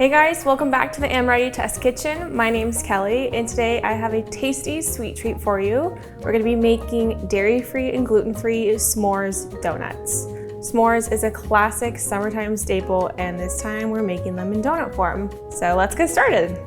Hey guys, welcome back to the Amoretti Test Kitchen. My name's Kelly, and today I have a tasty sweet treat for you. We're gonna be making dairy-free and gluten-free s'mores donuts. S'mores is a classic summertime staple, and this time we're making them in donut form. So let's get started.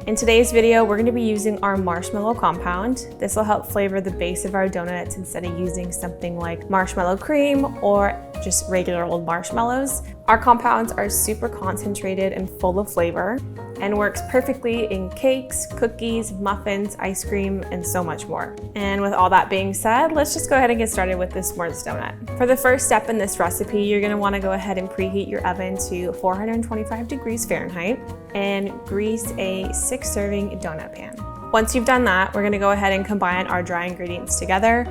In today's video, we're gonna be using our marshmallow compound. This will help flavor the base of our donuts instead of using something like marshmallow cream or just regular old marshmallows. Our compounds are super concentrated and full of flavor and works perfectly in cakes, cookies, muffins, ice cream, and so much more. And with all that being said, let's just go ahead and get started with this s'mores donut. For the first step in this recipe, you're gonna wanna go ahead and preheat your oven to 425 degrees Fahrenheit and grease a 6-serving donut pan. Once you've done that, we're gonna go ahead and combine our dry ingredients together.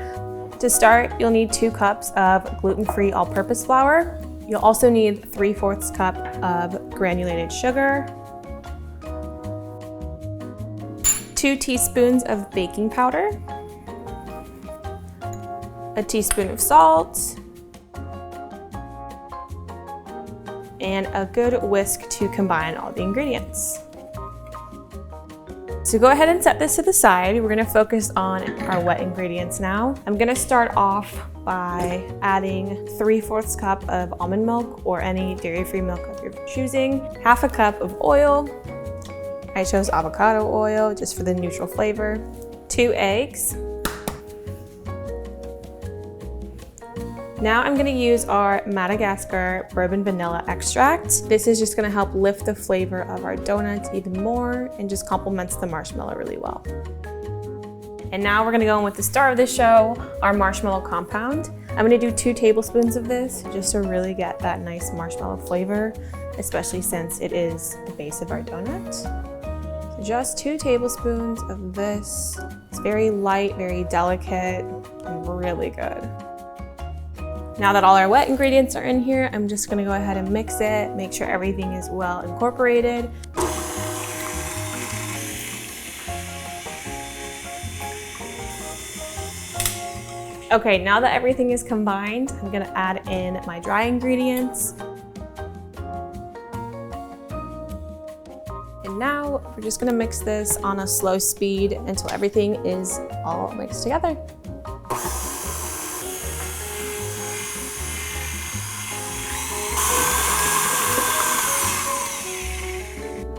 To start, you'll need 2 cups of gluten-free all-purpose flour. You'll also need 3/4 cup of granulated sugar, 2 teaspoons of baking powder, a teaspoon of salt, and a good whisk to combine all the ingredients. So go ahead and set this to the side. We're gonna focus on our wet ingredients now. I'm gonna start off by adding 3/4 cup of almond milk or any dairy-free milk of your choosing, 1/2 cup of oil. I chose avocado oil just for the neutral flavor, 2 eggs. Now I'm gonna use our Madagascar bourbon vanilla extract. This is just gonna help lift the flavor of our donuts even more and just complements the marshmallow really well. And now we're gonna go in with the star of the show, our marshmallow compound. I'm gonna do 2 tablespoons of this just to really get that nice marshmallow flavor, especially since it is the base of our donut. So just 2 tablespoons of this. It's very light, very delicate, and really good. Now that all our wet ingredients are in here, I'm just gonna go ahead and mix it, make sure everything is well incorporated. Okay, now that everything is combined, I'm gonna add in my dry ingredients. And now we're just gonna mix this on a slow speed until everything is all mixed together.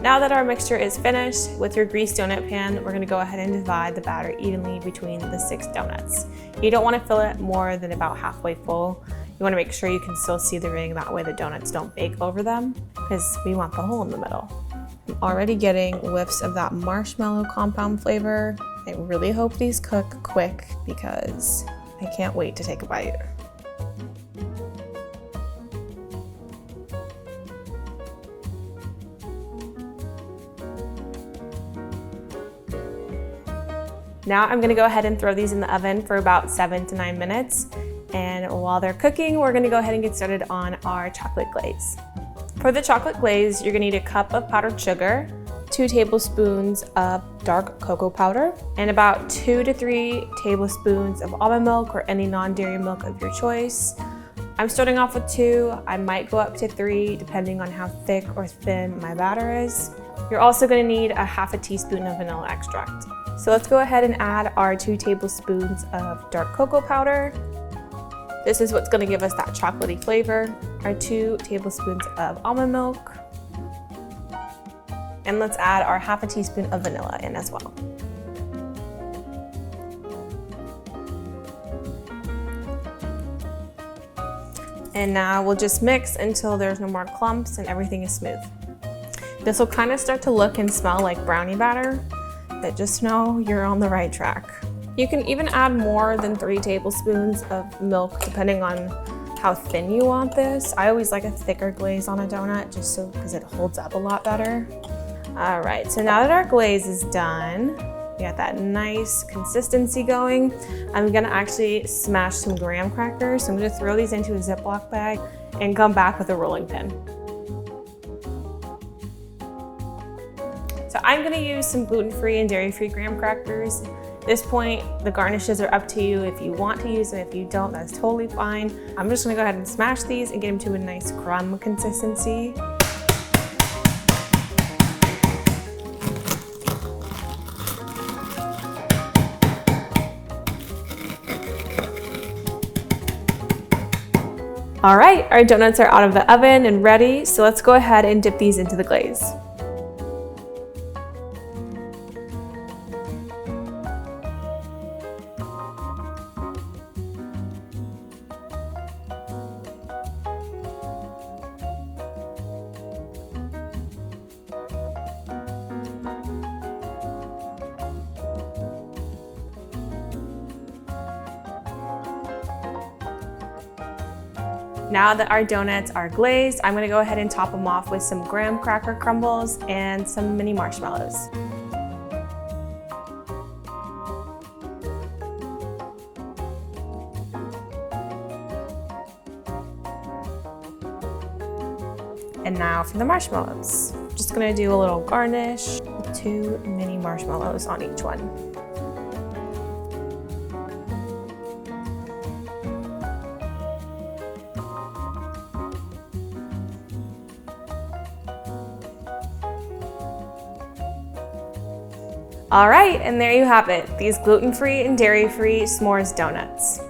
Now that our mixture is finished, with your greased donut pan, we're gonna go ahead and divide the batter evenly between the 6 donuts. You don't wanna fill it more than about halfway full. You wanna make sure you can still see the ring, that way the donuts don't bake over them, because we want the hole in the middle. I'm already getting whiffs of that marshmallow compound flavor. I really hope these cook quick because I can't wait to take a bite. Now I'm gonna go ahead and throw these in the oven for about 7 to 9 minutes. And while they're cooking, we're gonna go ahead and get started on our chocolate glaze. For the chocolate glaze, you're gonna need 1 cup of powdered sugar, 2 tablespoons of dark cocoa powder, and about 2 to 3 tablespoons of almond milk or any non-dairy milk of your choice. I'm starting off with 2. I might go up to 3 depending on how thick or thin my batter is. You're also gonna need 1/2 teaspoon of vanilla extract. So let's go ahead and add our 2 tablespoons of dark cocoa powder. This is what's gonna give us that chocolatey flavor. Our 2 tablespoons of almond milk. And let's add our 1/2 teaspoon of vanilla in as well. And now we'll just mix until there's no more clumps and everything is smooth. This will kind of start to look and smell like brownie batter, but just know you're on the right track. You can even add more than 3 tablespoons of milk depending on how thin you want this. I always like a thicker glaze on a donut just so because it holds up a lot better. All right, so now that our glaze is done, we got that nice consistency going. I'm gonna actually smash some graham crackers. So I'm gonna throw these into a Ziploc bag and come back with a rolling pin. So I'm gonna use some gluten-free and dairy-free graham crackers. At this point, the garnishes are up to you. If you want to use them, if you don't, that's totally fine. I'm just gonna go ahead and smash these and get them to a nice crumb consistency. All right, our donuts are out of the oven and ready, so let's go ahead and dip these into the glaze. Now that our donuts are glazed, I'm gonna go ahead and top them off with some graham cracker crumbles and some mini marshmallows. And now for the marshmallows. Just gonna do a little garnish with 2 mini marshmallows on each one. All right, and there you have it, these gluten-free and dairy-free s'mores donuts.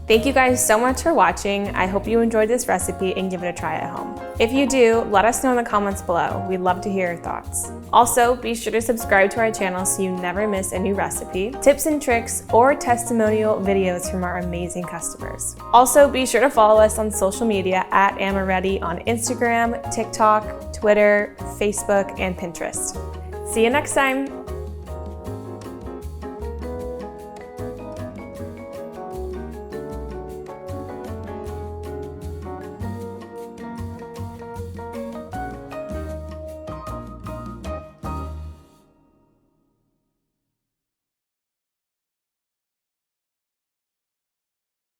Thank you guys so much for watching. I hope you enjoyed this recipe and give it a try at home. If you do, let us know in the comments below. We'd love to hear your thoughts. Also, be sure to subscribe to our channel so you never miss a new recipe, tips and tricks, or testimonial videos from our amazing customers. Also, be sure to follow us on social media at Amoretti on Instagram, TikTok, Twitter, Facebook, and Pinterest. See you next time.